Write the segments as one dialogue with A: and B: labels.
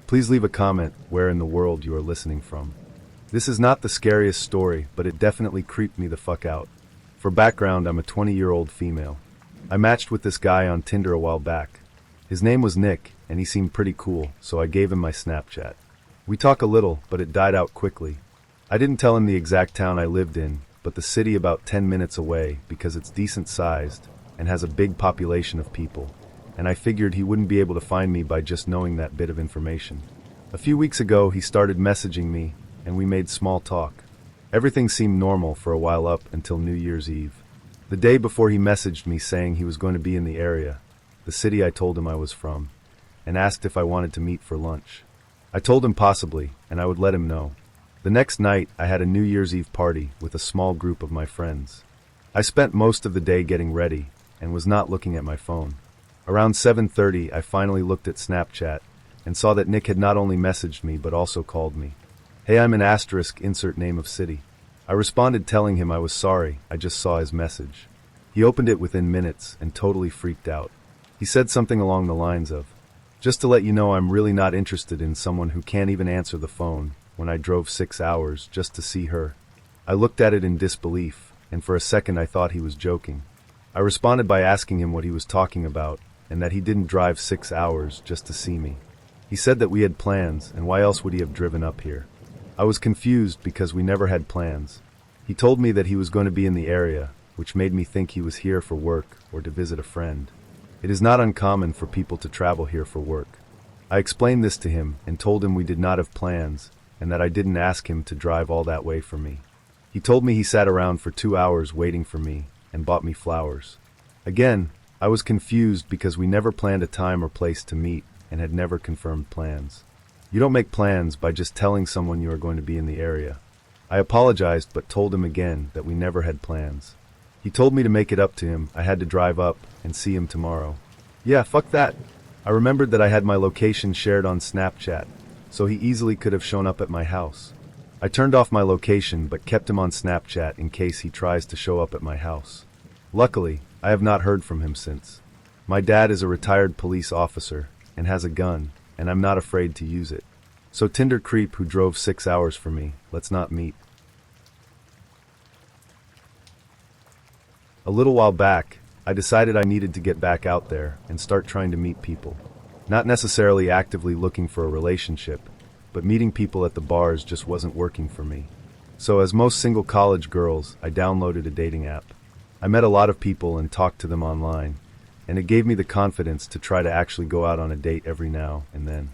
A: Please leave a comment where in the world you are listening from. This is not the scariest story, but it definitely creeped me the fuck out. For background, I'm a 20-year-old female. I matched with this guy on Tinder a while back. His name was Nick, and he seemed pretty cool, so I gave him my Snapchat. We talk a little, but it died out quickly. I didn't tell him the exact town I lived in, but the city about 10 minutes away because it's decent sized and has a big population of people, and I figured he wouldn't be able to find me by just knowing that bit of information. A few weeks ago, he started messaging me, and we made small talk. Everything seemed normal for a while up until New Year's Eve. The day before, he messaged me saying he was going to be in the area, the city I told him I was from, and asked if I wanted to meet for lunch. I told him possibly, and I would let him know. The next night, I had a New Year's Eve party with a small group of my friends. I spent most of the day getting ready and was not looking at my phone. Around 7:30, I finally looked at Snapchat and saw that Nick had not only messaged me but also called me. Hey, I'm an asterisk, insert name of city. I responded telling him I was sorry, I just saw his message. He opened it within minutes and totally freaked out. He said something along the lines of, "Just to let you know, I'm really not interested in someone who can't even answer the phone when I drove 6 hours just to see her." I looked at it in disbelief, and for a second I thought he was joking. I responded by asking him what he was talking about, and that he didn't drive 6 hours just to see me. He said that we had plans, and why else would he have driven up here? I was confused because we never had plans. He told me that he was going to be in the area, which made me think he was here for work or to visit a friend. It is not uncommon for people to travel here for work. I explained this to him and told him we did not have plans, and that I didn't ask him to drive all that way for me. He told me he sat around for 2 hours waiting for me and bought me flowers. Again, I was confused because we never planned a time or place to meet and had never confirmed plans. You don't make plans by just telling someone you are going to be in the area. I apologized but told him again that we never had plans. He told me to make it up to him. I had to drive up and see him tomorrow. Yeah, fuck that. I remembered that I had my location shared on Snapchat, so he easily could have shown up at my house. I turned off my location but kept him on Snapchat in case he tries to show up at my house. Luckily, I have not heard from him since. My dad is a retired police officer and has a gun, and I'm not afraid to use it. So Tinder creep who drove 6 hours for me, let's not meet. A little while back, I decided I needed to get back out there and start trying to meet people. Not necessarily actively looking for a relationship, but meeting people at the bars just wasn't working for me. So as most single college girls, I downloaded a dating app. I met a lot of people and talked to them online, and it gave me the confidence to try to actually go out on a date every now and then.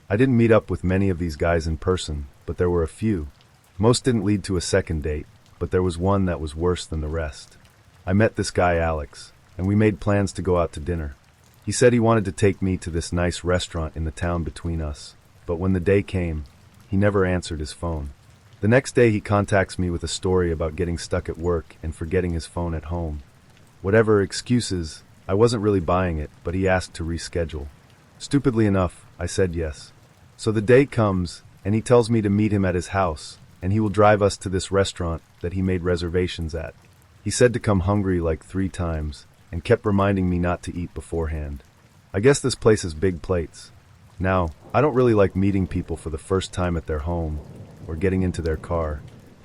A: I didn't meet up with many of these guys in person, but there were a few. Most didn't lead to a second date, but there was one that was worse than the rest. I met this guy Alex, and we made plans to go out to dinner. He said he wanted to take me to this nice restaurant in the town between us, but when the day came, he never answered his phone. The next day he contacts me with a story about getting stuck at work and forgetting his phone at home. Whatever excuses, I wasn't really buying it, but he asked to reschedule. Stupidly enough, I said yes. So the day comes, and he tells me to meet him at his house, and he will drive us to this restaurant that he made reservations at. He said to come hungry like 3 times, and kept reminding me not to eat beforehand. I guess this place is big plates. Now, I don't really like meeting people for the first time at their home, or getting into their car,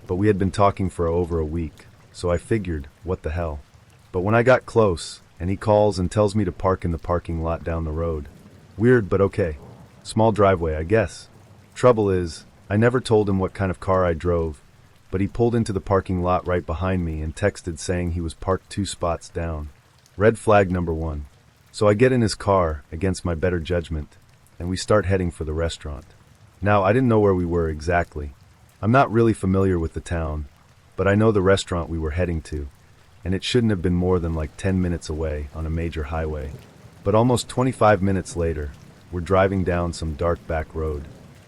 A: but we had been talking for over a week, so I figured, what the hell. But when I got close, and he calls and tells me to park in the parking lot down the road. Weird, but okay. Small driveway, I guess. Trouble is, I never told him what kind of car I drove, but he pulled into the parking lot right behind me and texted saying he was parked 2 spots down. Red flag number 1. So I get in his car, against my better judgment, and we start heading for the restaurant. Now, I didn't know where we were exactly. I'm not really familiar with the town, but I know the restaurant we were heading to, and it shouldn't have been more than like 10 minutes away on a major highway. But almost 25 minutes later, we're driving down some dark back road.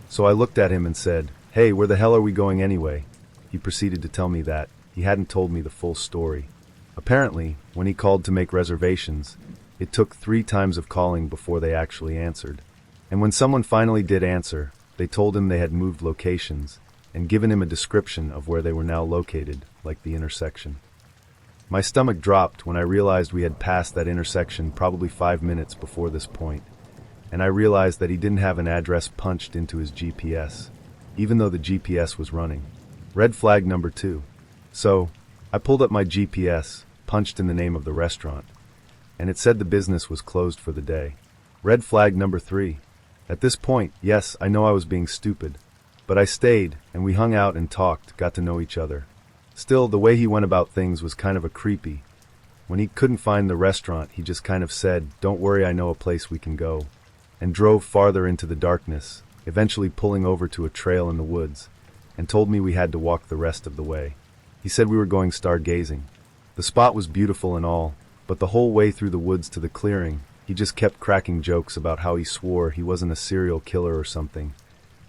A: So I looked at him and said, "Hey, where the hell are we going anyway?" He proceeded to tell me that he hadn't told me the full story. Apparently, when he called to make reservations, it took 3 times of calling before they actually answered. And when someone finally did answer, they told him they had moved locations and given him a description of where they were now located, like the intersection. My stomach dropped when I realized we had passed that intersection probably 5 minutes before this point, and I realized that he didn't have an address punched into his GPS, even though the GPS was running. Red flag number 2. So, I pulled up my GPS, punched in the name of the restaurant, and it said the business was closed for the day. Red flag number 3. At this point, yes, I know I was being stupid, but I stayed, and we hung out and talked, got to know each other. Still, the way he went about things was kind of a creepy. When he couldn't find the restaurant, he just kind of said, "Don't worry, I know a place we can go," and drove farther into the darkness, eventually pulling over to a trail in the woods, and told me we had to walk the rest of the way. He said we were going stargazing. The spot was beautiful and all, but the whole way through the woods to the clearing, he just kept cracking jokes about how he swore he wasn't a serial killer or something,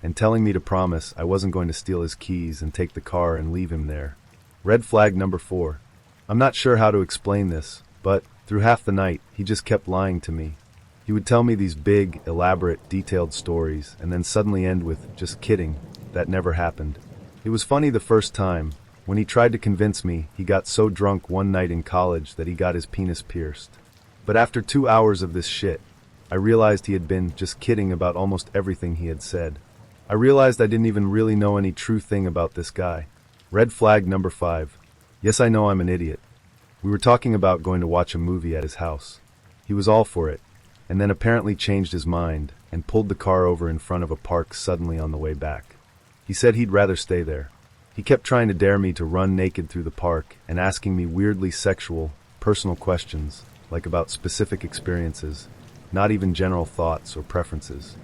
A: and telling me to promise I wasn't going to steal his keys and take the car and leave him there. Red flag number 4. I'm not sure how to explain this, but through half the night, he just kept lying to me. He would tell me these big, elaborate, detailed stories, and then suddenly end with, "Just kidding, that never happened." It was funny the first time. When he tried to convince me, he got so drunk one night in college that he got his penis pierced. But after 2 hours of this shit, I realized he had been just kidding about almost everything he had said. I realized I didn't even really know any true thing about this guy. Red flag number 5. Yes, I know I'm an idiot. We were talking about going to watch a movie at his house. He was all for it, and then apparently changed his mind and pulled the car over in front of a park suddenly on the way back. He said he'd rather stay there. He kept trying to dare me to run naked through the park and asking me weirdly sexual, personal questions, like about specific experiences, not even general thoughts or preferences.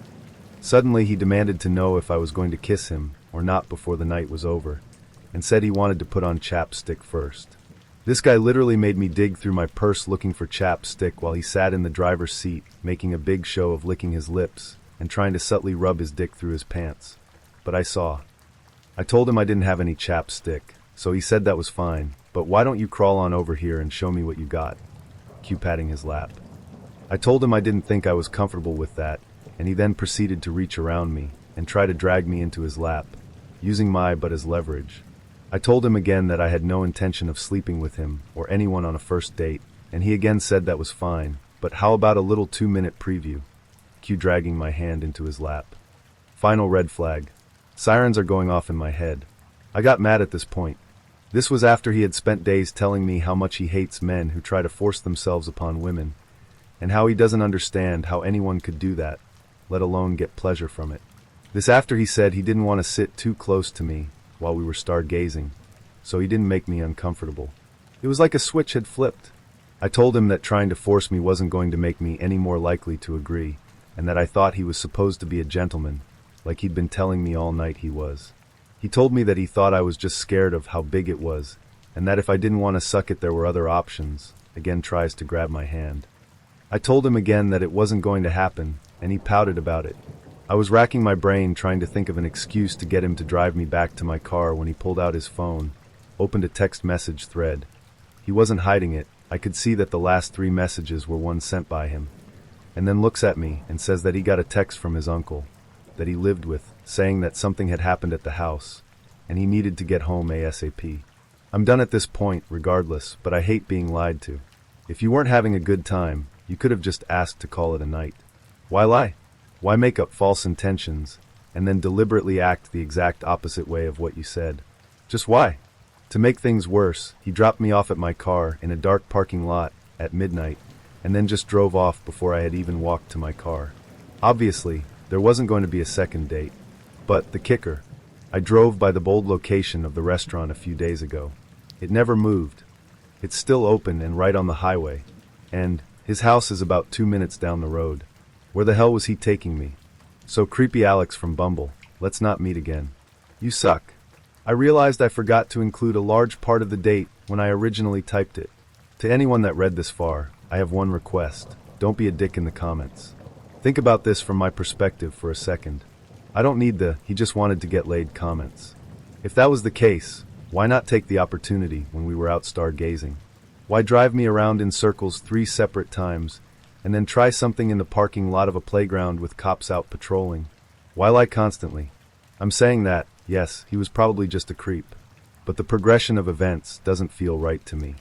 A: Suddenly he demanded to know if I was going to kiss him or not before the night was over, and said he wanted to put on chapstick first. This guy literally made me dig through my purse looking for chapstick while he sat in the driver's seat, making a big show of licking his lips and trying to subtly rub his dick through his pants. But I saw. I told him I didn't have any chapstick, so he said that was fine, but why don't you crawl on over here and show me what you got? Cue patting his lap. I told him I didn't think I was comfortable with that, and he then proceeded to reach around me and try to drag me into his lap, using my butt as leverage. I told him again that I had no intention of sleeping with him or anyone on a first date, and he again said that was fine, but how about a little 2-minute preview? Cue dragging my hand into his lap. Final red flag. Sirens are going off in my head. I got mad at this point. This was after he had spent days telling me how much he hates men who try to force themselves upon women, and how he doesn't understand how anyone could do that, let alone get pleasure from it. This after he said he didn't want to sit too close to me while we were stargazing, so he didn't make me uncomfortable. It was like a switch had flipped. I told him that trying to force me wasn't going to make me any more likely to agree, and that I thought he was supposed to be a gentleman, like he'd been telling me all night he was. He told me that he thought I was just scared of how big it was, and that if I didn't want to suck it there were other options. Again tries to grab my hand. I told him again that it wasn't going to happen, and he pouted about it. I was racking my brain trying to think of an excuse to get him to drive me back to my car when he pulled out his phone, opened a text message thread. He wasn't hiding it. I could see that the last 3 messages were ones sent by him, and then looks at me and says that he got a text from his uncle that he lived with, saying that something had happened at the house, and he needed to get home ASAP. I'm done at this point, regardless, but I hate being lied to. If you weren't having a good time, you could have just asked to call it a night. Why lie? Why make up false intentions, and then deliberately act the exact opposite way of what you said? Just why? To make things worse, he dropped me off at my car in a dark parking lot at midnight, and then just drove off before I had even walked to my car. Obviously, there wasn't going to be a second date. But the kicker, I drove by the bold location of the restaurant a few days ago. It never moved. It's still open and right on the highway, and his house is about 2 minutes down the road. Where the hell was he taking me? So creepy Alex from Bumble, let's not meet again. You suck. I realized I forgot to include a large part of the date when I originally typed it. To anyone that read this far, I have one request. Don't be a dick in the comments. Think about this from my perspective for a second. I don't need the "he just wanted to get laid" comments. If that was the case, why not take the opportunity when we were out stargazing? Why drive me around in circles 3 separate times and then try something in the parking lot of a playground with cops out patrolling? Why lie constantly? I'm saying that, yes, he was probably just a creep, but the progression of events doesn't feel right to me.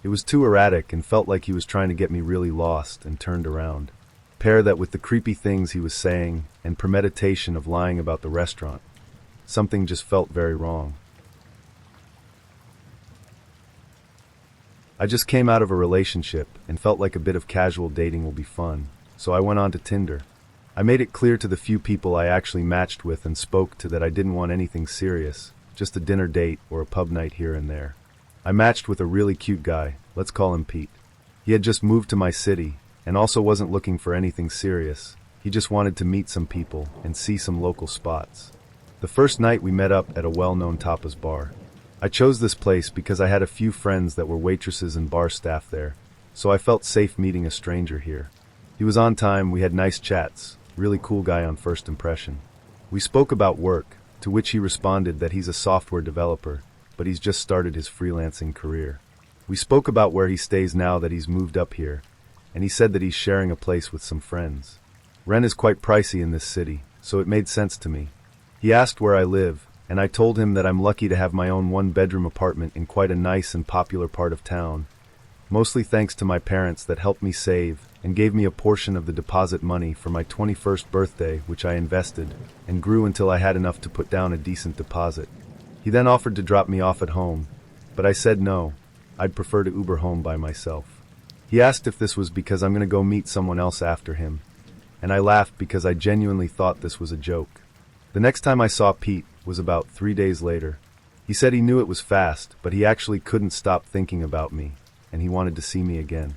A: It was too erratic and felt like he was trying to get me really lost and turned around. Pair that with the creepy things he was saying and premeditation of lying about the restaurant. Something just felt very wrong. I just came out of a relationship and felt like a bit of casual dating will be fun, so I went on to Tinder. I made it clear to the few people I actually matched with and spoke to that I didn't want anything serious, just a dinner date or a pub night here and there. I matched with a really cute guy, let's call him Pete. He had just moved to my city and also wasn't looking for anything serious. He just wanted to meet some people and see some local spots. The first night we met up at a well-known tapas bar. I chose this place because I had a few friends that were waitresses and bar staff there, so I felt safe meeting a stranger here. He was on time, we had nice chats, really cool guy on first impression. We spoke about work, to which he responded that he's a software developer, but he's just started his freelancing career. We spoke about where he stays now that he's moved up here, and he said that he's sharing a place with some friends. Rent is quite pricey in this city, so it made sense to me. He asked where I live, and I told him that I'm lucky to have my own one-bedroom apartment in quite a nice and popular part of town, mostly thanks to my parents that helped me save and gave me a portion of the deposit money for my 21st birthday, which I invested and grew until I had enough to put down a decent deposit. He then offered to drop me off at home, but I said no, I'd prefer to Uber home by myself. He asked if this was because I'm going to go meet someone else after him, and I laughed because I genuinely thought this was a joke. The next time I saw Pete was about 3 days later. He said he knew it was fast, but he actually couldn't stop thinking about me, and he wanted to see me again.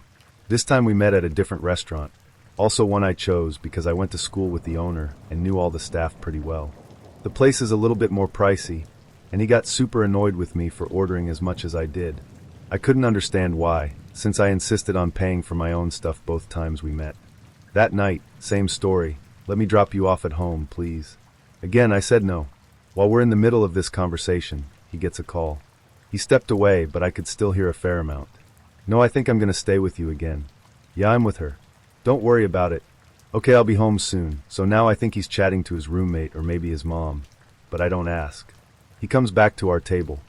A: This time we met at a different restaurant, also one I chose because I went to school with the owner and knew all the staff pretty well. The place is a little bit more pricey, and he got super annoyed with me for ordering as much as I did. I couldn't understand why, since I insisted on paying for my own stuff both times we met. That night, same story, let me drop you off at home, please. Again, I said no. While we're in the middle of this conversation, he gets a call. He stepped away, but I could still hear a fair amount. No, I think I'm going to stay with you again. Yeah, I'm with her. Don't worry about it. Okay, I'll be home soon. So now I think he's chatting to his roommate or maybe his mom, but I don't ask. He comes back to our table.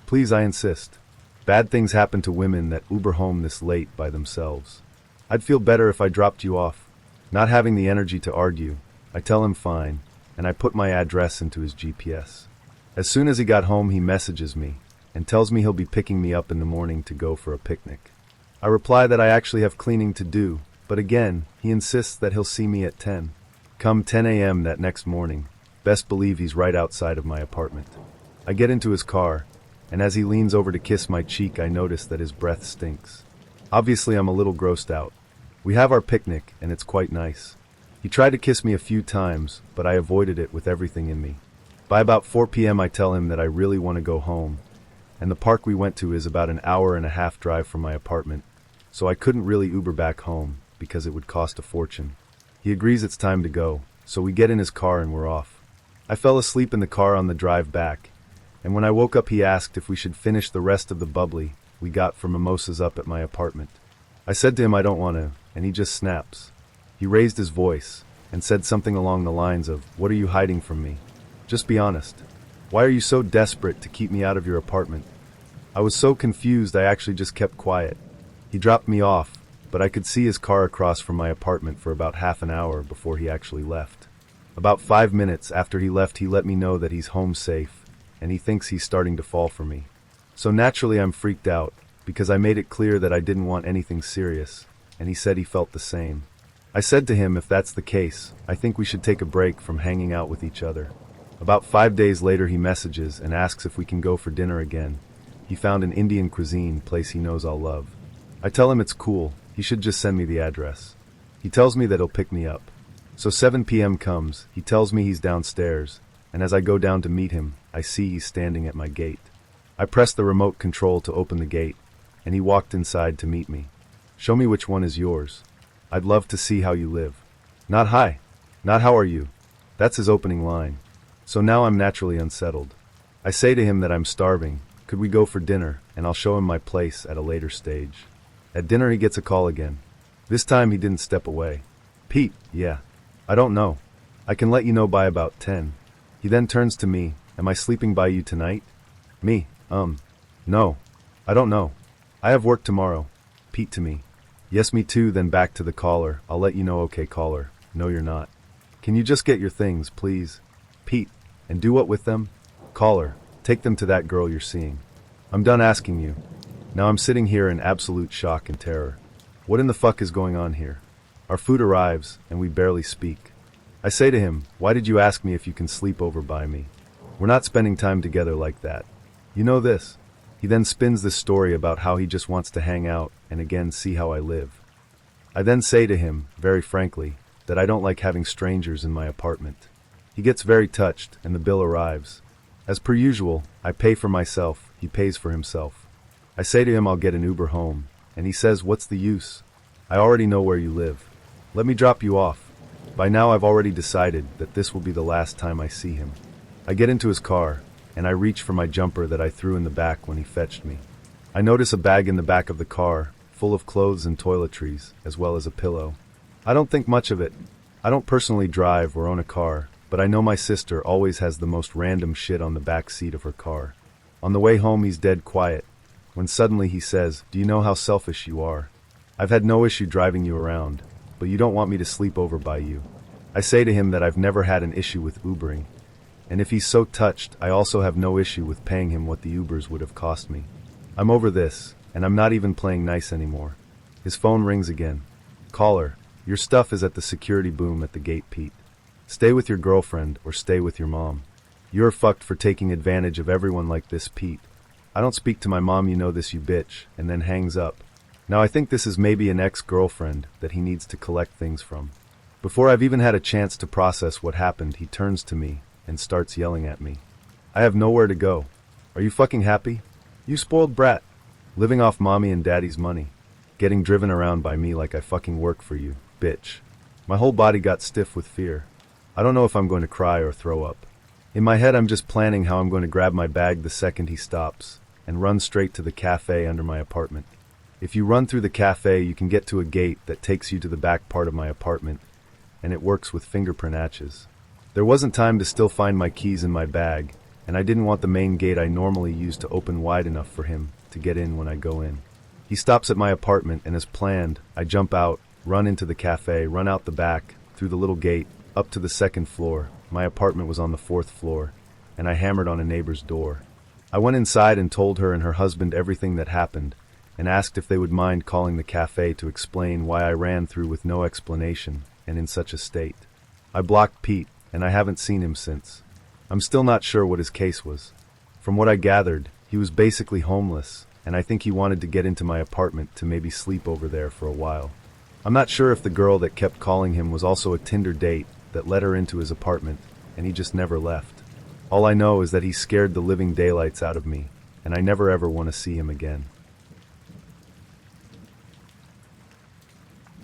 A: Please, I insist. Bad things happen to women that Uber home this late by themselves. I'd feel better if I dropped you off. Not having the energy to argue, I tell him fine, and I put my address into his GPS. As soon as he got home, he messages me and tells me he'll be picking me up in the morning to go for a picnic. I reply that I actually have cleaning to do, but again, he insists that he'll see me at 10. Come 10 a.m. that next morning, best believe he's right outside of my apartment. I get into his car, and as he leans over to kiss my cheek, I notice that his breath stinks. Obviously, I'm a little grossed out. We have our picnic, and it's quite nice. He tried to kiss me a few times, but I avoided it with everything in me. By about 4 p.m. I tell him that I really want to go home, and the park we went to is about an hour and a half drive from my apartment, so I couldn't really Uber back home because it would cost a fortune. He agrees it's time to go, so we get in his car and we're off. I fell asleep in the car on the drive back, and when I woke up he asked if we should finish the rest of the bubbly we got for mimosas up at my apartment. I said to him I don't want to, and he just snaps. He raised his voice and said something along the lines of, "What are you hiding from me? Just be honest. Why are you so desperate to keep me out of your apartment?" I was so confused I actually just kept quiet. He dropped me off, but I could see his car across from my apartment for about half an hour before he actually left. About 5 minutes after he left, he let me know that he's home safe, and he thinks he's starting to fall for me. So naturally I'm freaked out, because I made it clear that I didn't want anything serious, and he said he felt the same. I said to him if that's the case, I think we should take a break from hanging out with each other. About 5 days later he messages and asks if we can go for dinner again. He found an Indian cuisine place he knows I'll love. I tell him it's cool, he should just send me the address. He tells me that he'll pick me up. So 7 p.m. comes, he tells me he's downstairs, and as I go down to meet him, I see he's standing at my gate. I press the remote control to open the gate, and he walked inside to meet me. "Show me which one is yours. I'd love to see how you live." Not hi. Not how are you. That's his opening line. So now I'm naturally unsettled. I say to him that I'm starving. Could we go for dinner, and I'll show him my place at a later stage. At dinner he gets a call again. This time he didn't step away. "Pete, yeah. I don't know. I can let you know by about 10. He then turns to me. "Am I sleeping by you tonight?" Me, no. I don't know. I have work tomorrow. Pete to me. Yes, me too, then back to the caller. I'll let you know, okay, caller. No, you're not. Can you just get your things, please? Pete. And do what with them? Caller. Take them to that girl you're seeing. I'm done asking you. Now I'm sitting here in absolute shock and terror. What in the fuck is going on here? Our food arrives, and we barely speak. I say to him, why did you ask me if you can sleep over by me? We're not spending time together like that. You know this. He then spins this story about how he just wants to hang out and again see how I live. I then say to him, very frankly, that I don't like having strangers in my apartment. He gets very touched, and the bill arrives. As per usual, I pay for myself, he pays for himself. I say to him I'll get an Uber home, and he says, what's the use? I already know where you live. Let me drop you off. By now I've already decided that this will be the last time I see him. I get into his car, and I reach for my jumper that I threw in the back when he fetched me. I notice a bag in the back of the car, full of clothes and toiletries, as well as a pillow. I don't think much of it. I don't personally drive or own a car, but I know my sister always has the most random shit on the back seat of her car. On the way home he's dead quiet, when suddenly he says, do you know how selfish you are? I've had no issue driving you around, but you don't want me to sleep over by you. I say to him that I've never had an issue with Ubering, and if he's so touched, I also have no issue with paying him what the Ubers would have cost me. I'm over this, and I'm not even playing nice anymore. His phone rings again. Caller, your stuff is at the security boom at the gate, Pete. Stay with your girlfriend or stay with your mom. You're fucked for taking advantage of everyone like this, Pete. I don't speak to my mom, you know this, you bitch, and then hangs up. Now I think this is maybe an ex-girlfriend that he needs to collect things from. Before I've even had a chance to process what happened, he turns to me and starts yelling at me. I have nowhere to go. Are you fucking happy? You spoiled brat. Living off mommy and daddy's money. Getting driven around by me like I fucking work for you, bitch. My whole body got stiff with fear. I don't know if I'm going to cry or throw up. In my head I'm just planning how I'm going to grab my bag the second he stops and run straight to the cafe under my apartment. If you run through the cafe, you can get to a gate that takes you to the back part of my apartment, and it works with fingerprint atches. There wasn't time to still find my keys in my bag, and I didn't want the main gate I normally use to open wide enough for him to get in when I go in. He stops at my apartment, and as planned, I jump out, run into the cafe, run out the back, through the little gate, up to the second floor. My apartment was on the 4th floor, and I hammered on a neighbor's door. I went inside and told her and her husband everything that happened, and asked if they would mind calling the cafe to explain why I ran through with no explanation and in such a state. I blocked Pete, and I haven't seen him since. I'm still not sure what his case was. From what I gathered, he was basically homeless, and I think he wanted to get into my apartment to maybe sleep over there for a while. I'm not sure if the girl that kept calling him was also a Tinder date that let her into his apartment, and he just never left. All I know is that he scared the living daylights out of me, and I never ever want to see him again.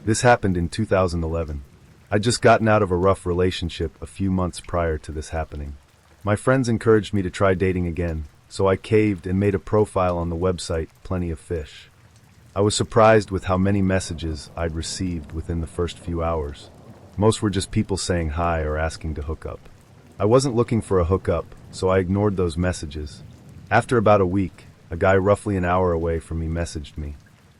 A: This happened in 2011. I'd just gotten out of a rough relationship a few months prior to this happening. My friends encouraged me to try dating again, so I caved and made a profile on the website Plenty of Fish. I was surprised with how many messages I'd received within the first few hours. Most were just people saying hi or asking to hook up. I wasn't looking for a hookup, so I ignored those messages. After about a week, a guy roughly an hour away from me messaged me.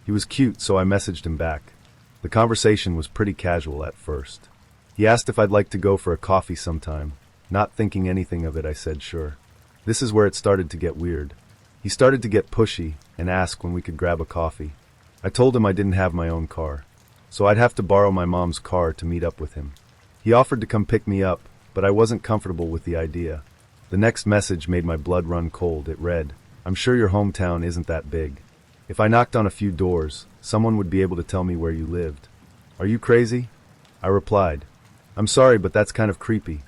A: He was cute, so I messaged him back. The conversation was pretty casual at first. He asked if I'd like to go for a coffee sometime. Not thinking anything of it, I said sure. This is where it started to get weird. He started to get pushy and asked when we could grab a coffee. I told him I didn't have my own car, so I'd have to borrow my mom's car to meet up with him. He offered to come pick me up, but I wasn't comfortable with the idea. The next message made my blood run cold. It read, I'm sure your hometown isn't that big. If I knocked on a few doors, someone would be able to tell me where you lived. Are you crazy? I replied, I'm sorry, but that's kind of creepy.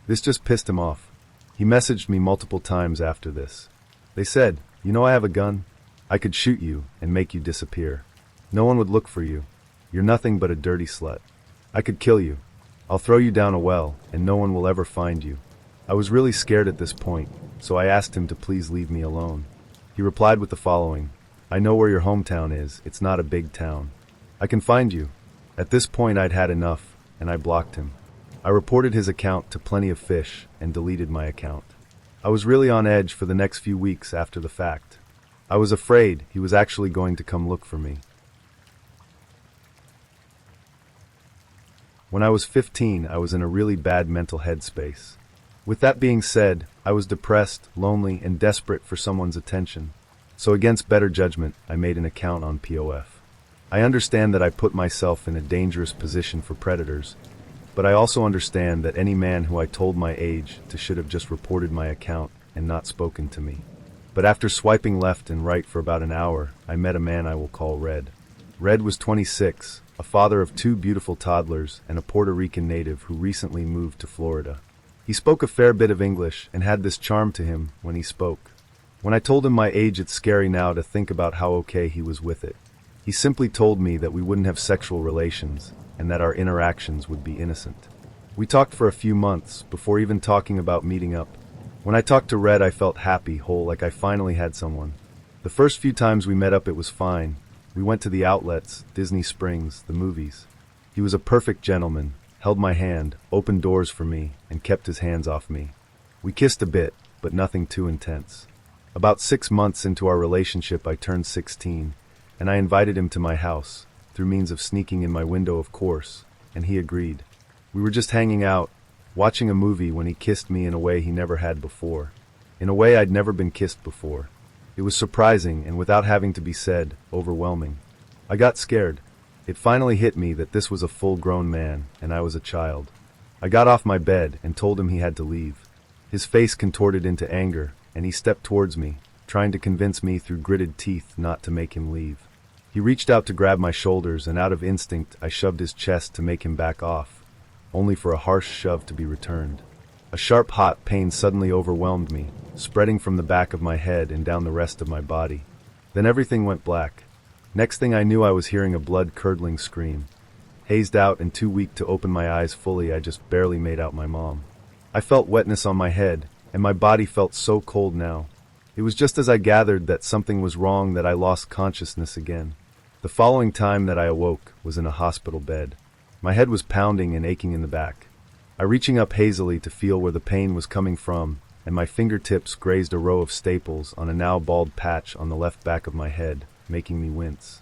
A: This just pissed him off. He messaged me multiple times after this. They said, you know I have a gun. I could shoot you and make you disappear. No one would look for you. You're nothing but a dirty slut. I could kill you. I'll throw you down a well, and no one will ever find you. I was really scared at this point, so I asked him to please leave me alone. He replied with the following, I know where your hometown is. It's not a big town. I can find you. At this point I'd had enough, and I blocked him. I reported his account to Plenty of Fish and deleted my account. I was really on edge for the next few weeks after the fact. I was afraid he was actually going to come look for me. When I was 15, I was in a really bad mental headspace. With that being said, I was depressed, lonely, and desperate for someone's attention. So against better judgment, I made an account on POF. I understand that I put myself in a dangerous position for predators, but I also understand that any man who I told my age to should have just reported my account and not spoken to me. But after swiping left and right for about an hour, I met a man I will call Red. Red was 26, a father of 2 beautiful toddlers, and a Puerto Rican native who recently moved to Florida. He spoke a fair bit of English and had this charm to him when he spoke. When I told him my age, it's scary now to think about how okay he was with it. He simply told me that we wouldn't have sexual relations and that our interactions would be innocent. We talked for a few months before even talking about meeting up. When I talked to Red, I felt happy, whole, like I finally had someone. The first few times we met up, it was fine. We went to the outlets, Disney Springs, the movies. He was a perfect gentleman, held my hand, opened doors for me, and kept his hands off me. We kissed a bit, but nothing too intense. About 6 months into our relationship, I turned 16, and I invited him to my house, through means of sneaking in my window, of course, and he agreed. We were just hanging out, watching a movie, when he kissed me in a way he never had before. In a way I'd never been kissed before. It was surprising and, without having to be said, overwhelming. I got scared. It finally hit me that this was a full-grown man, and I was a child. I got off my bed and told him he had to leave. His face contorted into anger, and he stepped towards me, trying to convince me through gritted teeth not to make him leave. He reached out to grab my shoulders, and out of instinct I shoved his chest to make him back off, only for a harsh shove to be returned. A sharp, hot pain suddenly overwhelmed me, spreading from the back of my head and down the rest of my body. Then everything went black. Next thing I knew, I was hearing a blood-curdling scream. Hazed out and too weak to open my eyes fully, I just barely made out my mom. I felt wetness on my head, and my body felt so cold now. It was just as I gathered that something was wrong that I lost consciousness again. The following time that I awoke was in a hospital bed. My head was pounding and aching in the back. I reaching up hazily to feel where the pain was coming from, and my fingertips grazed a row of staples on a now bald patch on the left back of my head, making me wince.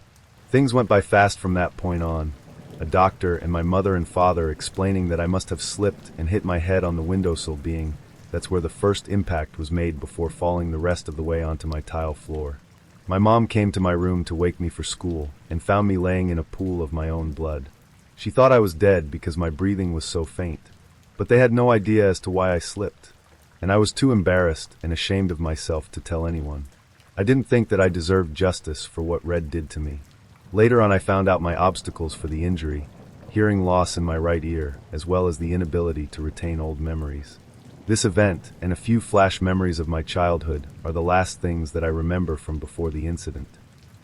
A: Things went by fast from that point on. A doctor and my mother and father explaining that I must have slipped and hit my head on the windowsill, being that's where the first impact was made before falling the rest of the way onto my tile floor. My mom came to my room to wake me for school and found me laying in a pool of my own blood. She thought I was dead because my breathing was so faint, but they had no idea as to why I slipped, and I was too embarrassed and ashamed of myself to tell anyone. I didn't think that I deserved justice for what Red did to me. Later on, I found out my obstacles for the injury, hearing loss in my right ear, as well as the inability to retain old memories. This event, and a few flash memories of my childhood, are the last things that I remember from before the incident.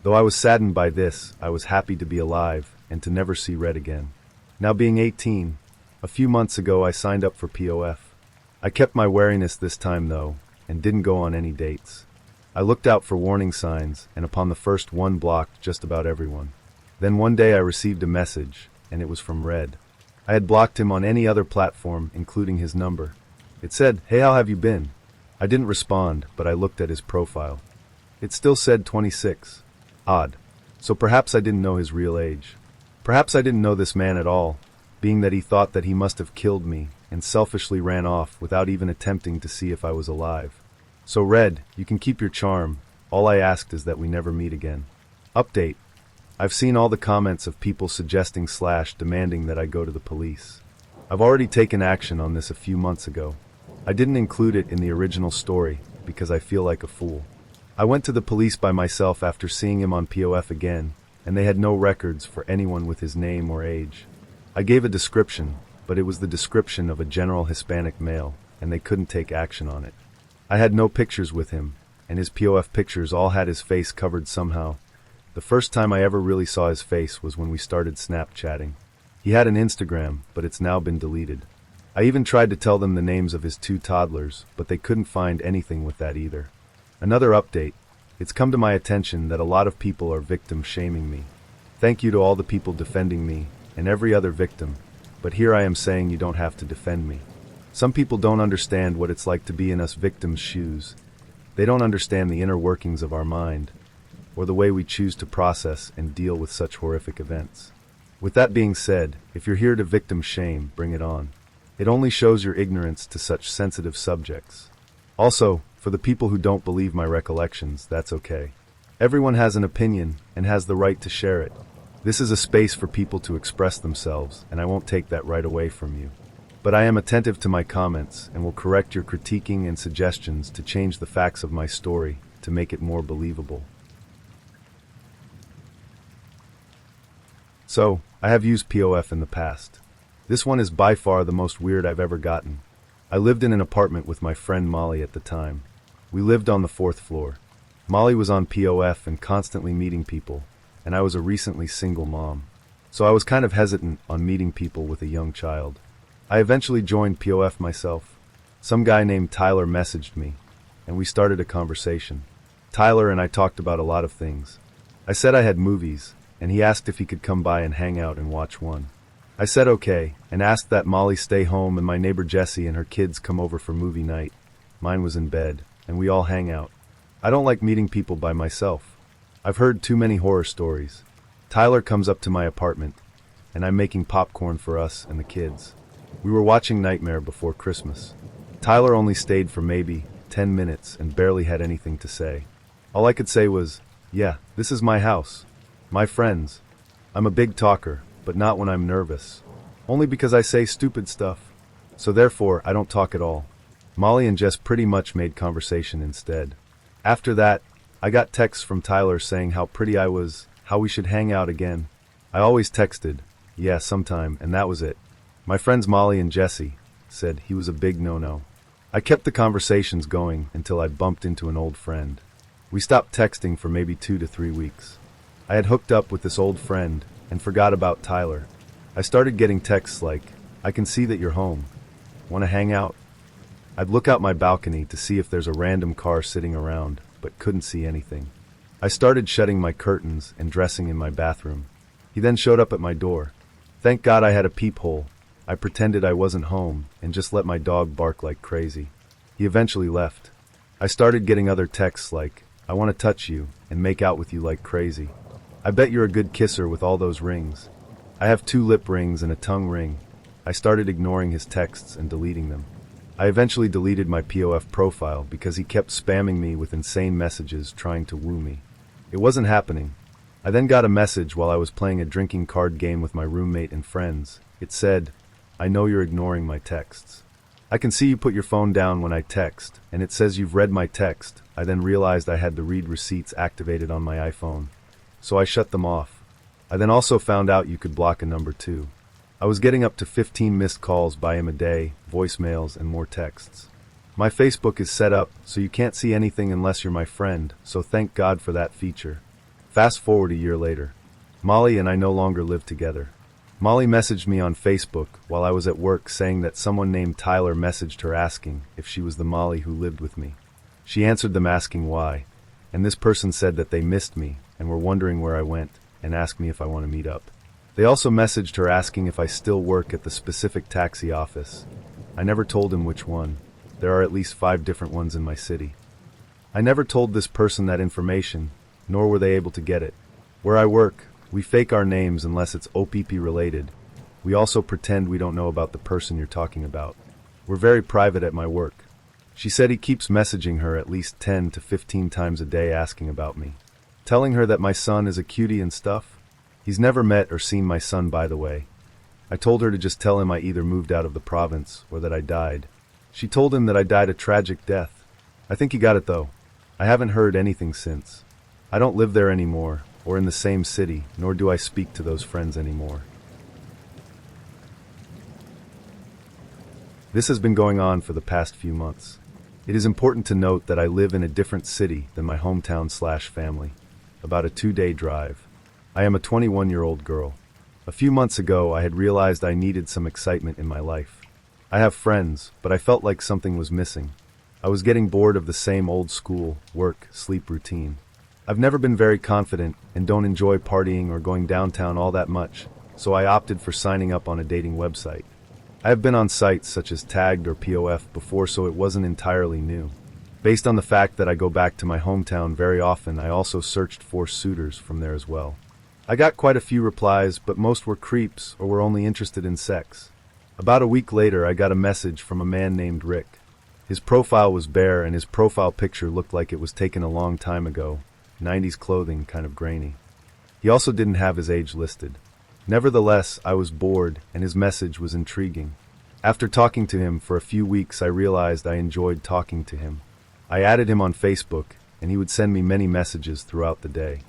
A: Though I was saddened by this, I was happy to be alive and to never see Red again. Now being 18, a few months ago I signed up for POF. I kept my wariness this time though, and didn't go on any dates. I looked out for warning signs, and upon the first one blocked just about everyone. Then one day I received a message, and it was from Red. I had blocked him on any other platform, including his number. It said, "Hey, how have you been?" I didn't respond, but I looked at his profile. It still said 26. Odd. So perhaps I didn't know his real age. Perhaps I didn't know this man at all, being that he thought that he must have killed me and selfishly ran off without even attempting to see if I was alive. So Red, you can keep your charm. All I asked is that we never meet again. Update. I've seen all the comments of people suggesting / demanding that I go to the police. I've already taken action on this a few months ago. I didn't include it in the original story because I feel like a fool. I went to the police by myself after seeing him on POF again, and they had no records for anyone with his name or age. I gave a description, but it was the description of a general Hispanic male, and they couldn't take action on it. I had no pictures with him, and his POF pictures all had his face covered somehow. The first time I ever really saw his face was when we started Snapchatting. He had an Instagram, but it's now been deleted. I even tried to tell them the names of his 2 toddlers, but they couldn't find anything with that either. Another update. It's come to my attention that a lot of people are victim shaming me. Thank you to all the people defending me, and every other victim, but here I am saying you don't have to defend me. Some people don't understand what it's like to be in us victims' shoes. They don't understand the inner workings of our mind, or the way we choose to process and deal with such horrific events. With that being said, if you're here to victim shame, bring it on. It only shows your ignorance to such sensitive subjects. Also, for the people who don't believe my recollections, that's okay. Everyone has an opinion and has the right to share it. This is a space for people to express themselves, and I won't take that right away from you. But I am attentive to my comments and will correct your critiquing and suggestions to change the facts of my story to make it more believable. So, I have used POF in the past. This one is by far the most weird I've ever gotten. I lived in an apartment with my friend Molly at the time. We lived on the 4th floor. Molly was on POF and constantly meeting people, and I was a recently single mom. So I was kind of hesitant on meeting people with a young child. I eventually joined POF myself. Some guy named Tyler messaged me, and we started a conversation. Tyler and I talked about a lot of things. I said I had movies, and he asked if he could come by and hang out and watch one. I said okay, and asked that Molly stay home and my neighbor Jessie and her kids come over for movie night. Mine was in bed, and we all hang out. I don't like meeting people by myself. I've heard too many horror stories. Tyler comes up to my apartment, and I'm making popcorn for us and the kids. We were watching Nightmare Before Christmas. Tyler only stayed for maybe 10 minutes and barely had anything to say. All I could say was, yeah, this is my house. My friends. I'm a big talker, but not when I'm nervous. Only because I say stupid stuff. So therefore, I don't talk at all. Molly and Jess pretty much made conversation instead. After that, I got texts from Tyler saying how pretty I was, how we should hang out again. I always texted, yeah, sometime, and that was it. My friends Molly and Jessie said he was a big no-no. I kept the conversations going until I bumped into an old friend. We stopped texting for maybe 2 to 3 weeks. I had hooked up with this old friend and forgot about Tyler. I started getting texts like, I can see that you're home. Want to hang out? I'd look out my balcony to see if there's a random car sitting around, but couldn't see anything. I started shutting my curtains and dressing in my bathroom. He then showed up at my door. Thank God I had a peephole. I pretended I wasn't home and just let my dog bark like crazy. He eventually left. I started getting other texts like, I want to touch you and make out with you like crazy. I bet you're a good kisser with all those rings. I have 2 lip rings and a tongue ring. I started ignoring his texts and deleting them. I eventually deleted my POF profile because he kept spamming me with insane messages trying to woo me. It wasn't happening. I then got a message while I was playing a drinking card game with my roommate and friends. It said, I know you're ignoring my texts. I can see you put your phone down when I text, and it says you've read my text. I then realized I had the read receipts activated on my iPhone, so I shut them off. I then also found out you could block a number too. I was getting up to 15 missed calls by him a day, voicemails, and more texts. My Facebook is set up so you can't see anything unless you're my friend, so thank God for that feature. Fast forward a year later. Molly and I no longer live together. Molly messaged me on Facebook while I was at work saying that someone named Tyler messaged her asking if she was the Molly who lived with me. She answered them asking why, and this person said that they missed me and were wondering where I went and asked me if I want to meet up. They also messaged her asking if I still work at the specific taxi office. I never told him which one. There are at least 5 different ones in my city. I never told this person that information, nor were they able to get it. Where I work, we fake our names unless it's OPP related. We also pretend we don't know about the person you're talking about. We're very private at my work. She said he keeps messaging her at least 10 to 15 times a day asking about me. Telling her that my son is a cutie and stuff. He's never met or seen my son, by the way. I told her to just tell him I either moved out of the province or that I died. She told him that I died a tragic death. I think he got it though. I haven't heard anything since. I don't live there anymore, or in the same city, nor do I speak to those friends anymore. This has been going on for the past few months. It is important to note that I live in a different city than my hometown/family, about a 2-day drive. I am a 21-year-old girl. A few months ago, I had realized I needed some excitement in my life. I have friends, but I felt like something was missing. I was getting bored of the same old school, work, sleep routine. I've never been very confident and don't enjoy partying or going downtown all that much, so I opted for signing up on a dating website. I have been on sites such as Tagged or POF before, so it wasn't entirely new. Based on the fact that I go back to my hometown very often, I also searched for suitors from there as well. I got quite a few replies, but most were creeps or were only interested in sex. About a week later, I got a message from a man named Rick. His profile was bare and his profile picture looked like it was taken a long time ago, 90s clothing, kind of grainy. He also didn't have his age listed. Nevertheless, I was bored and his message was intriguing. After talking to him for a few weeks, I realized I enjoyed talking to him. I added him on Facebook, and he would send me many messages throughout the day.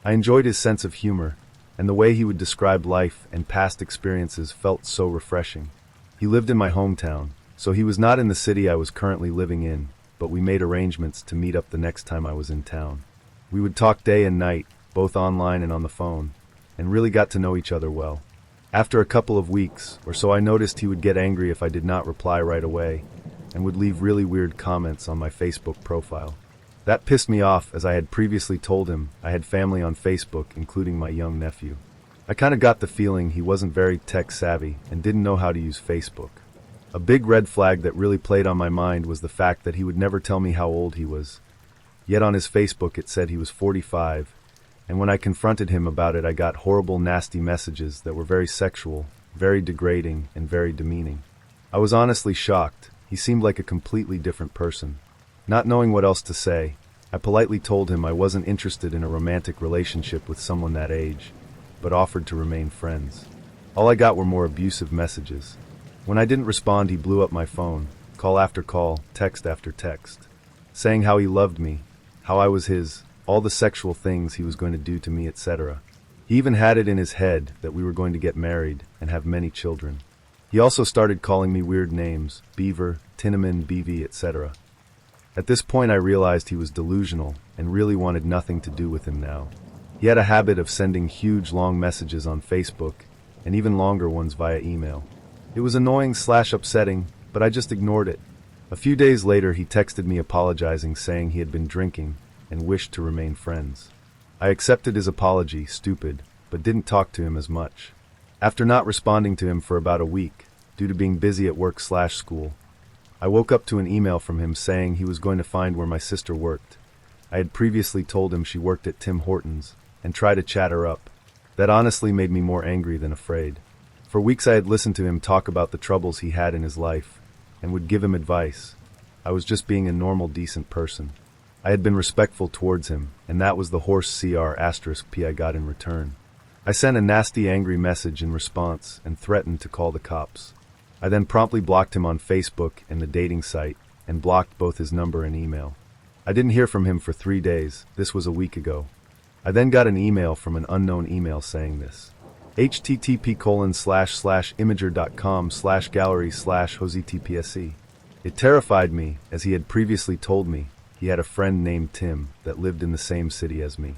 A: I enjoyed his sense of humor, and the way he would describe life and past experiences felt so refreshing. He lived in my hometown, so he was not in the city I was currently living in, but we made arrangements to meet up the next time I was in town. We would talk day and night, both online and on the phone, and really got to know each other well. After a couple of weeks or so, I noticed he would get angry if I did not reply right away, and would leave really weird comments on my Facebook profile. That pissed me off, as I had previously told him I had family on Facebook, including my young nephew. I kinda got the feeling he wasn't very tech savvy and didn't know how to use Facebook. A big red flag that really played on my mind was the fact that he would never tell me how old he was. Yet on his Facebook it said he was 45, and when I confronted him about it, I got horrible, nasty messages that were very sexual, very degrading, and very demeaning. I was honestly shocked. He seemed like a completely different person. Not knowing what else to say, I politely told him I wasn't interested in a romantic relationship with someone that age, but offered to remain friends. All I got were more abusive messages. When I didn't respond, he blew up my phone, call after call, text after text, saying how he loved me, how I was his, all the sexual things he was going to do to me, etc. He even had it in his head that we were going to get married and have many children. He also started calling me weird names, Beaver, Tinnaman, BV, etc. At this point I realized he was delusional and really wanted nothing to do with him now. He had a habit of sending huge long messages on Facebook, and even longer ones via email. It was annoying/upsetting, but I just ignored it. A few days later he texted me apologizing, saying he had been drinking and wished to remain friends. I accepted his apology, stupid, but didn't talk to him as much. After not responding to him for about a week, due to being busy at work/school, I woke up to an email from him saying he was going to find where my sister worked. I had previously told him she worked at Tim Hortons, and tried to chat her up. That honestly made me more angry than afraid. For weeks I had listened to him talk about the troubles he had in his life, and would give him advice. I was just being a normal, decent person. I had been respectful towards him, and that was the horse CR*P I got in return. I sent a nasty, angry message in response and threatened to call the cops. I then promptly blocked him on Facebook and the dating site, and blocked both his number and email. I didn't hear from him for 3 days. This was a week ago. I then got an email from an unknown email saying this: http://imager.com/gallery/hosetpse. It terrified me, as he had previously told me he had a friend named Tim that lived in the same city as me.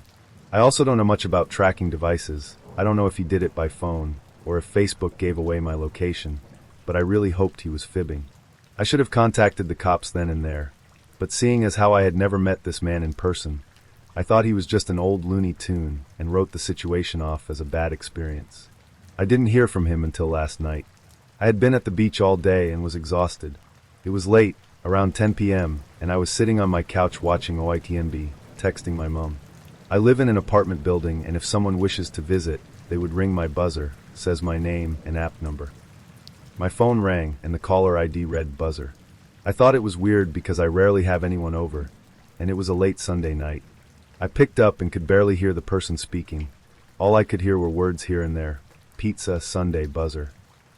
A: I also don't know much about tracking devices. I don't know if he did it by phone, or if Facebook gave away my location, but I really hoped he was fibbing. I should have contacted the cops then and there, but seeing as how I had never met this man in person, I thought he was just an old Looney Tune and wrote the situation off as a bad experience. I didn't hear from him until last night. I had been at the beach all day and was exhausted. It was late, around 10 p.m., and I was sitting on my couch watching OITNB, texting my mom. I live in an apartment building, and if someone wishes to visit, they would ring my buzzer, says my name and app number. My phone rang, and the caller ID read buzzer. I thought it was weird because I rarely have anyone over, and it was a late Sunday night. I picked up and could barely hear the person speaking. All I could hear were words here and there. Pizza, Sunday, buzzer.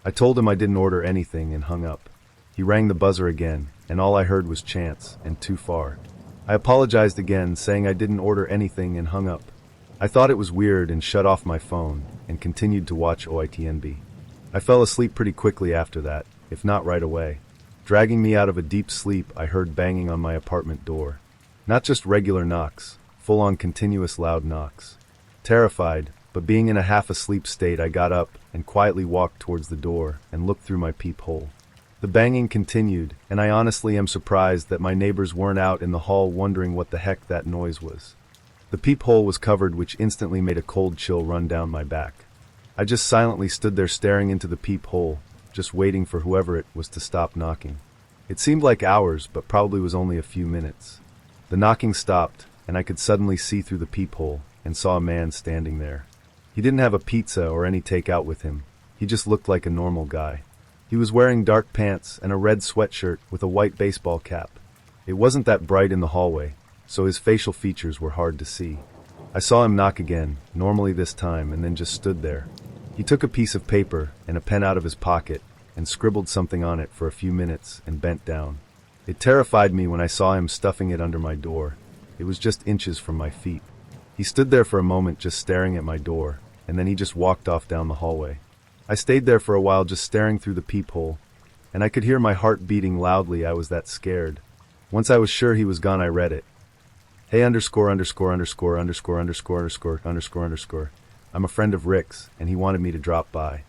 A: I told him I didn't order anything and hung up. He rang the buzzer again, and all I heard was chants, and too far. I apologized again, saying I didn't order anything, and hung up. I thought it was weird and shut off my phone, and continued to watch OITNB. I fell asleep pretty quickly after that, if not right away. Dragging me out of a deep sleep, I heard banging on my apartment door. Not just regular knocks, full-on continuous loud knocks. Terrified, but being in a half-asleep state, I got up and quietly walked towards the door and looked through my peephole. The banging continued, and I honestly am surprised that my neighbors weren't out in the hall wondering what the heck that noise was. The peephole was covered, which instantly made a cold chill run down my back. I just silently stood there staring into the peephole, just waiting for whoever it was to stop knocking. It seemed like hours, but probably was only a few minutes. The knocking stopped, and I could suddenly see through the peephole and saw a man standing there. He didn't have a pizza or any takeout with him. He just looked like a normal guy. He was wearing dark pants and a red sweatshirt with a white baseball cap. It wasn't that bright in the hallway, so his facial features were hard to see. I saw him knock again, normally this time, and then just stood there. He took a piece of paper and a pen out of his pocket and scribbled something on it for a few minutes and bent down. It terrified me when I saw him stuffing it under my door. It was just inches from my feet. He stood there for a moment just staring at my door, and then he just walked off down the hallway. I stayed there for a while just staring through the peephole, and I could hear my heart beating loudly. I was that scared. Once I was sure he was gone, I read it. Hey underscore underscore underscore underscore underscore underscore underscore underscore. I'm a friend of Rick's, and he wanted me to drop by.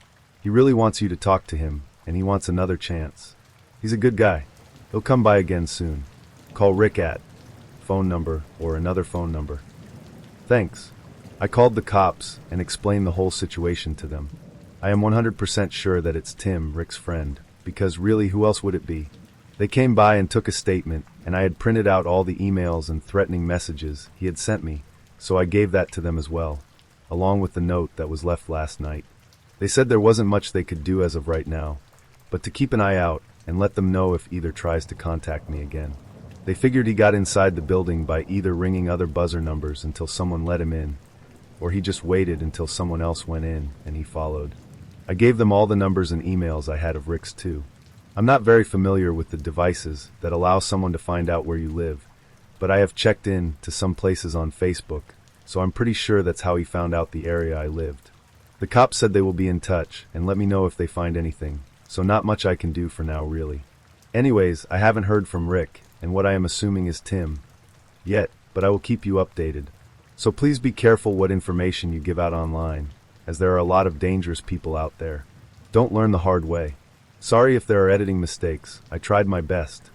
A: He really wants you to talk to him, and he wants another chance. He's a good guy. He'll come by again soon. Call Rick at phone number or another phone number. Thanks. I called the cops and explained the whole situation to them. I am 100% sure that it's Tim, Rick's friend, because really, who else would it be? They came by and took a statement, and I had printed out all the emails and threatening messages he had sent me, so I gave that to them as well, along with the note that was left last night. They said there wasn't much they could do as of right now, but to keep an eye out and let them know if either tries to contact me again. They figured he got inside the building by either ringing other buzzer numbers until someone let him in, or he just waited until someone else went in and he followed. I gave them all the numbers and emails I had of Rick's too. I'm not very familiar with the devices that allow someone to find out where you live, but I have checked in to some places on Facebook, so I'm pretty sure that's how he found out the area I lived. The cops said they will be in touch and let me know if they find anything, so not much I can do for now really. Anyways, I haven't heard from Rick, and what I am assuming is Tim, yet, but I will keep you updated. So please be careful what information you give out online, as there are a lot of dangerous people out there. Don't learn the hard way. Sorry if there are editing mistakes. I tried my best.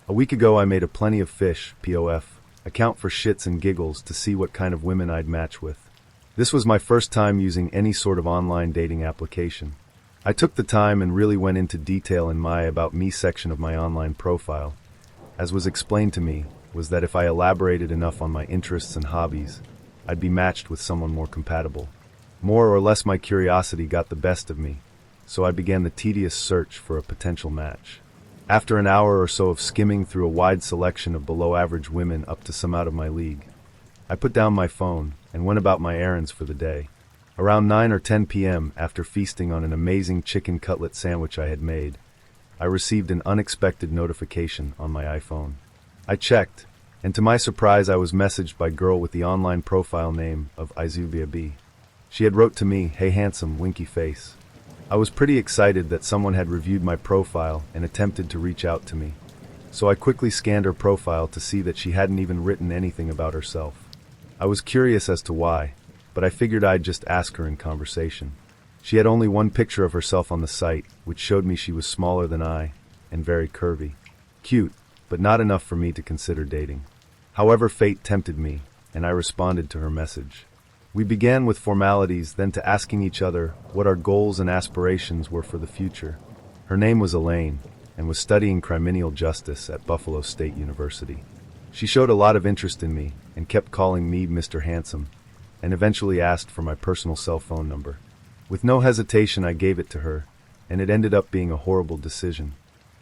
A: A week ago I made a plenty of fish, POF, account for shits and giggles to see what kind of women I'd match with. This was my first time using any sort of online dating application. I took the time and really went into detail in my About Me section of my online profile. As was explained to me, was that if I elaborated enough on my interests and hobbies, I'd be matched with someone more compatible. More or less my curiosity got the best of me, so I began the tedious search for a potential match. After an hour or so of skimming through a wide selection of below-average women up to some out of my league, I put down my phone and went about my errands for the day. Around 9 or 10 p.m., after feasting on an amazing chicken cutlet sandwich I had made, I received an unexpected notification on my iPhone. I checked, and to my surprise I was messaged by a girl with the online profile name of Izubia B. She had wrote to me, "Hey handsome, winky face." I was pretty excited that someone had reviewed my profile and attempted to reach out to me, so I quickly scanned her profile to see that she hadn't even written anything about herself. I was curious as to why, but I figured I'd just ask her in conversation. She had only one picture of herself on the site, which showed me she was smaller than I, and very curvy. Cute, but not enough for me to consider dating. However, fate tempted me, and I responded to her message. We began with formalities, then to asking each other what our goals and aspirations were for the future. Her name was Elaine, and was studying criminal justice at Buffalo State University. She showed a lot of interest in me, and kept calling me Mr. Handsome, and eventually asked for my personal cell phone number. With no hesitation I gave it to her, and it ended up being a horrible decision.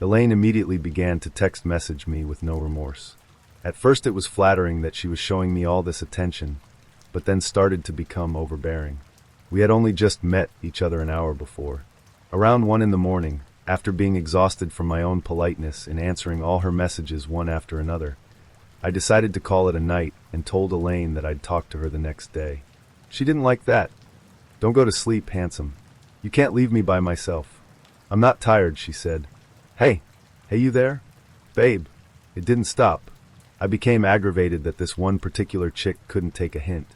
A: Elaine immediately began to text message me with no remorse. At first it was flattering that she was showing me all this attention, but then started to become overbearing. We had only just met each other an hour before. Around 1 in the morning, after being exhausted from my own politeness in answering all her messages one after another, I decided to call it a night and told Elaine that I'd talk to her the next day. She didn't like that. "Don't go to sleep, handsome. You can't leave me by myself." "I'm not tired," she said. Hey you there? Babe." It didn't stop. I became aggravated that this one particular chick couldn't take a hint.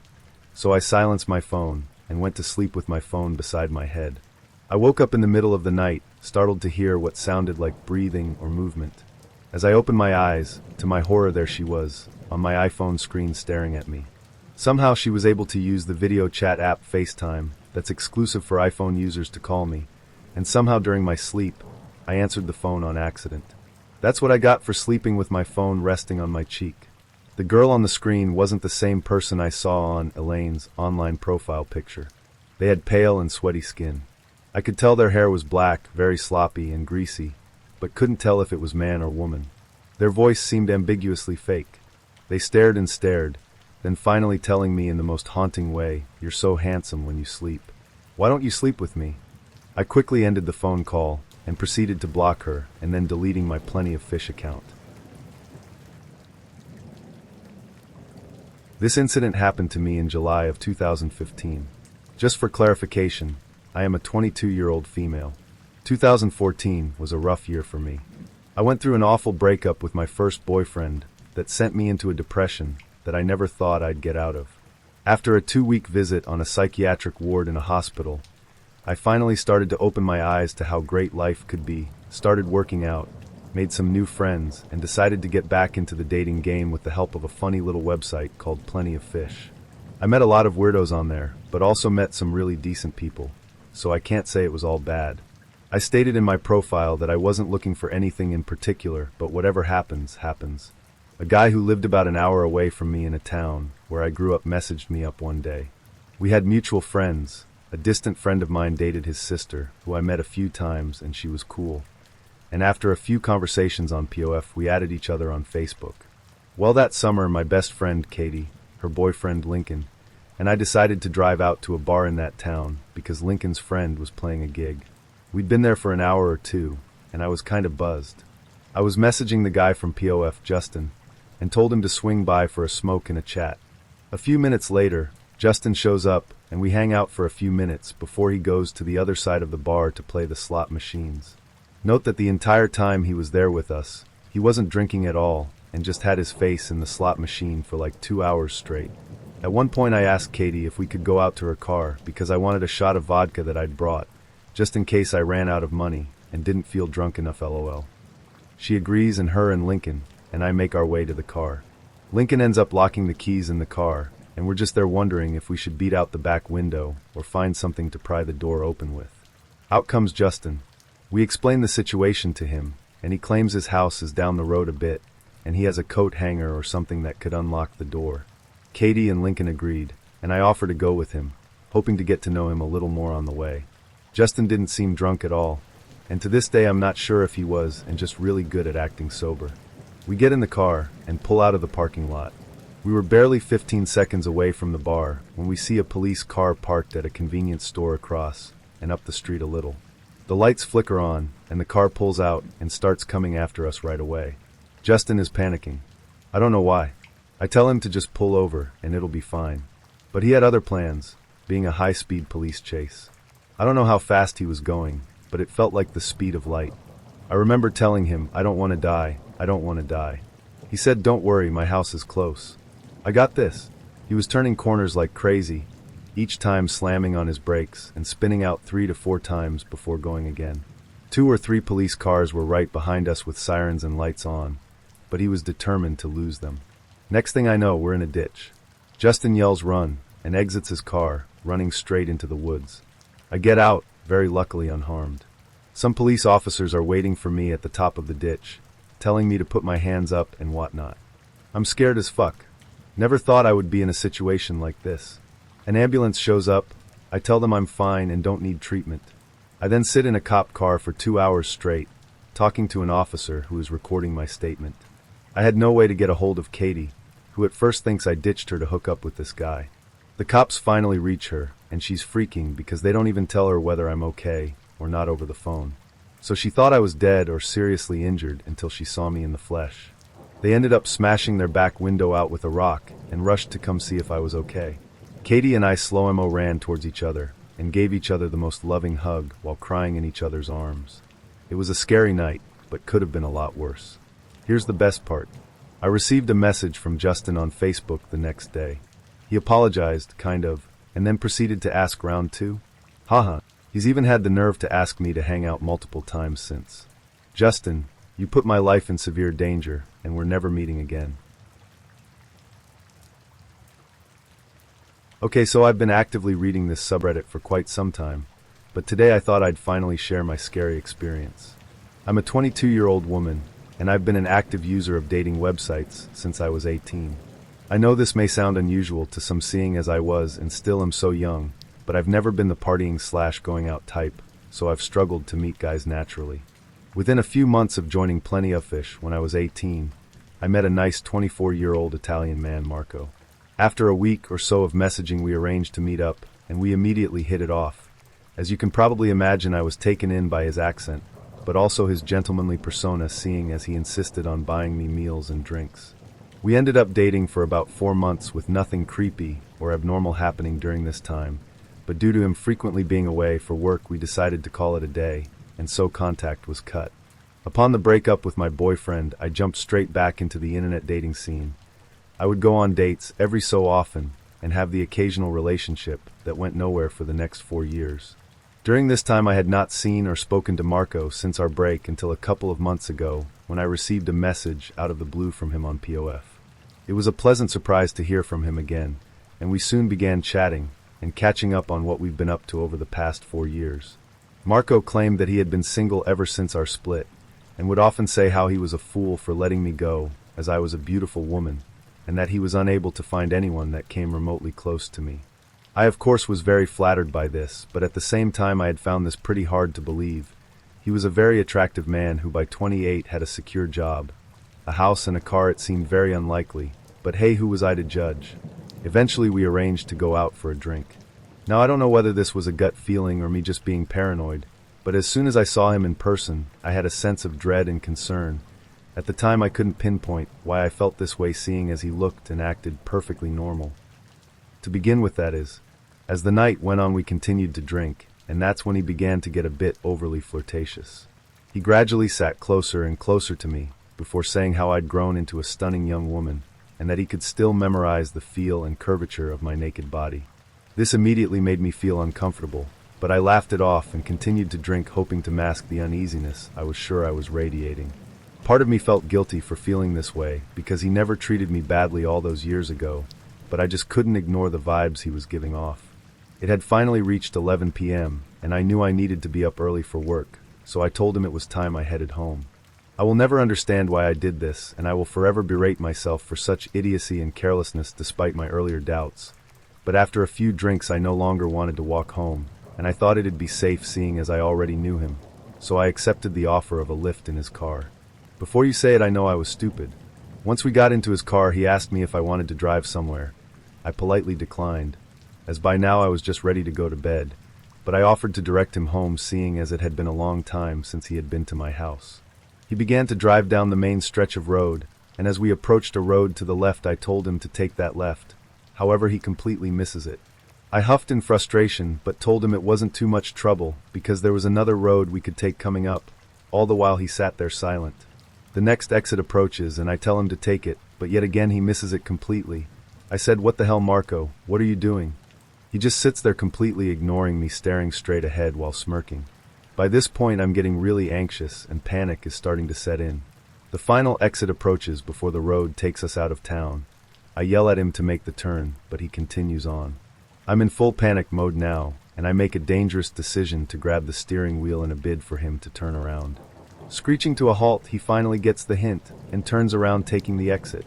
A: So I silenced my phone and went to sleep with my phone beside my head. I woke up in the middle of the night, startled to hear what sounded like breathing or movement. As I opened my eyes, to my horror there she was, on my iPhone screen staring at me. Somehow she was able to use the video chat app FaceTime that's exclusive for iPhone users to call me, and somehow during my sleep, I answered the phone on accident. That's what I got for sleeping with my phone resting on my cheek. The girl on the screen wasn't the same person I saw on Elaine's online profile picture. They had pale and sweaty skin. I could tell their hair was black, very sloppy and greasy, but couldn't tell if it was man or woman. Their voice seemed ambiguously fake. They stared and stared, then finally telling me in the most haunting way, "You're so handsome when you sleep. Why don't you sleep with me?" I quickly ended the phone call and proceeded to block her and then deleting my Plenty of Fish account. This incident happened to me in July of 2015. Just for clarification, I am a 22-year-old female. 2014 was a rough year for me. I went through an awful breakup with my first boyfriend that sent me into a depression that I never thought I'd get out of. After a 2-week visit on a psychiatric ward in a hospital, I finally started to open my eyes to how great life could be, started working out, made some new friends, and decided to get back into the dating game with the help of a funny little website called Plenty of Fish. I met a lot of weirdos on there, but also met some really decent people, so I can't say it was all bad. I stated in my profile that I wasn't looking for anything in particular, but whatever happens, happens. A guy who lived about an hour away from me in a town where I grew up messaged me up one day. We had mutual friends. A distant friend of mine dated his sister, who I met a few times, and she was cool. And after a few conversations on POF, we added each other on Facebook. Well, that summer, my best friend, Katie, her boyfriend, Lincoln, and I decided to drive out to a bar in that town because Lincoln's friend was playing a gig. We'd been there for an hour or two, and I was kind of buzzed. I was messaging the guy from POF, Justin, and told him to swing by for a smoke and a chat. A few minutes later, Justin shows up, and we hang out for a few minutes before he goes to the other side of the bar to play the slot machines. Note that the entire time he was there with us, he wasn't drinking at all and just had his face in the slot machine for like 2 hours straight. At one point I asked Katie if we could go out to her car because I wanted a shot of vodka that I'd brought, just in case I ran out of money and didn't feel drunk enough, lol. She agrees, and her and Lincoln and I make our way to the car. Lincoln ends up locking the keys in the car, and we're just there wondering if we should beat out the back window or find something to pry the door open with. Out comes Justin. We explain the situation to him, and he claims his house is down the road a bit, and he has a coat hanger or something that could unlock the door. Katie and Lincoln agreed, and I offer to go with him, hoping to get to know him a little more on the way. Justin didn't seem drunk at all, and to this day I'm not sure if he was, and just really good at acting sober. We get in the car and pull out of the parking lot. We were barely 15 seconds away from the bar when we see a police car parked at a convenience store across and up the street a little. The lights flicker on, and the car pulls out and starts coming after us right away. Justin is panicking. I don't know why. I tell him to just pull over and it'll be fine. But he had other plans, being a high-speed police chase. I don't know how fast he was going, but it felt like the speed of light. I remember telling him, "I don't want to die, I don't want to die." He said, "Don't worry, my house is close. I got this." He was turning corners like crazy, each time slamming on his brakes and spinning out 3 to 4 times before going again. 2 or 3 police cars were right behind us with sirens and lights on, but he was determined to lose them. Next thing I know, we're in a ditch. Justin yells "run" and exits his car, running straight into the woods. I get out, very luckily unharmed. Some police officers are waiting for me at the top of the ditch, telling me to put my hands up and whatnot. I'm scared as fuck. Never thought I would be in a situation like this. An ambulance shows up. I tell them I'm fine and don't need treatment. I then sit in a cop car for 2 hours straight, talking to an officer who is recording my statement. I had no way to get a hold of Katie, who at first thinks I ditched her to hook up with this guy. The cops finally reach her, and she's freaking because they don't even tell her whether I'm okay or not over the phone. So she thought I was dead or seriously injured until she saw me in the flesh. They ended up smashing their back window out with a rock and rushed to come see if I was okay. Katie and I slow-mo ran towards each other and gave each other the most loving hug while crying in each other's arms. It was a scary night, but could have been a lot worse. Here's the best part. I received a message from Justin on Facebook the next day. He apologized, kind of, and then proceeded to ask round 2. Haha, he's even had the nerve to ask me to hang out multiple times since. Justin, you put my life in severe danger, and we're never meeting again. Okay, so I've been actively reading this subreddit for quite some time, but today I thought I'd finally share my scary experience. I'm a 22-year-old woman, and I've been an active user of dating websites since I was 18. I know this may sound unusual to some seeing as I was and still am so young, but I've never been the partying/going out type, so I've struggled to meet guys naturally. Within a few months of joining Plenty of Fish when I was 18, I met a nice 24-year-old Italian man, Marco. After a week or so of messaging, we arranged to meet up, and we immediately hit it off. As you can probably imagine, I was taken in by his accent, but also his gentlemanly persona, seeing as he insisted on buying me meals and drinks. We ended up dating for about 4 months with nothing creepy or abnormal happening during this time, but due to him frequently being away for work, we decided to call it a day, and so contact was cut. Upon the breakup with my boyfriend, I jumped straight back into the internet dating scene. I would go on dates every so often and have the occasional relationship that went nowhere for the next 4 years. During this time, I had not seen or spoken to Marco since our break until a couple of months ago when I received a message out of the blue from him on POF. It was a pleasant surprise to hear from him again, and we soon began chatting and catching up on what we've been up to over the past 4 years. Marco claimed that he had been single ever since our split, and would often say how he was a fool for letting me go, as I was a beautiful woman, and that he was unable to find anyone that came remotely close to me. I of course was very flattered by this, but at the same time I had found this pretty hard to believe. He was a very attractive man who by 28 had a secure job. A house and a car, it seemed very unlikely, but hey, who was I to judge? Eventually we arranged to go out for a drink. Now I don't know whether this was a gut feeling or me just being paranoid, but as soon as I saw him in person, I had a sense of dread and concern. At the time I couldn't pinpoint why I felt this way, seeing as he looked and acted perfectly normal. To begin with, that is. As the night went on we continued to drink, and that's when he began to get a bit overly flirtatious. He gradually sat closer and closer to me, before saying how I'd grown into a stunning young woman, and that he could still memorize the feel and curvature of my naked body. This immediately made me feel uncomfortable, but I laughed it off and continued to drink, hoping to mask the uneasiness I was sure I was radiating. Part of me felt guilty for feeling this way, because he never treated me badly all those years ago, but I just couldn't ignore the vibes he was giving off. It had finally reached 11 p.m., and I knew I needed to be up early for work, so I told him it was time I headed home. I will never understand why I did this, and I will forever berate myself for such idiocy and carelessness despite my earlier doubts. But after a few drinks I no longer wanted to walk home, and I thought it'd be safe seeing as I already knew him, so I accepted the offer of a lift in his car. Before you say it, I know I was stupid. Once we got into his car, he asked me if I wanted to drive somewhere. I politely declined, as by now I was just ready to go to bed, but I offered to direct him home, seeing as it had been a long time since he had been to my house. He began to drive down the main stretch of road, and as we approached a road to the left I told him to take that left. However, he completely misses it. I huffed in frustration, but told him it wasn't too much trouble because there was another road we could take coming up, all the while he sat there silent. The next exit approaches and I tell him to take it, but yet again he misses it completely. I said, "What the hell, Marco? What are you doing?" He just sits there completely ignoring me, staring straight ahead while smirking. By this point I'm getting really anxious and panic is starting to set in. The final exit approaches before the road takes us out of town. I yell at him to make the turn, but he continues on. I'm in full panic mode now, and I make a dangerous decision to grab the steering wheel in a bid for him to turn around. Screeching to a halt, he finally gets the hint and turns around, taking the exit.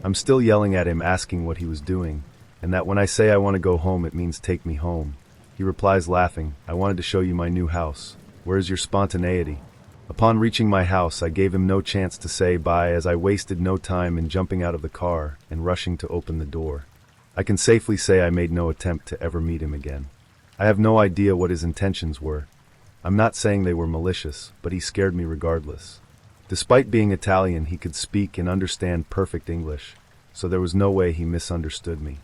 A: I'm still yelling at him, asking what he was doing, and that when I say I want to go home, it means take me home. He replies laughing, "I wanted to show you my new house. Where's your spontaneity?" Upon reaching my house, I gave him no chance to say bye, as I wasted no time in jumping out of the car and rushing to open the door. I can safely say I made no attempt to ever meet him again. I have no idea what his intentions were. I'm not saying they were malicious, but he scared me regardless. Despite being Italian, he could speak and understand perfect English, so there was no way he misunderstood me.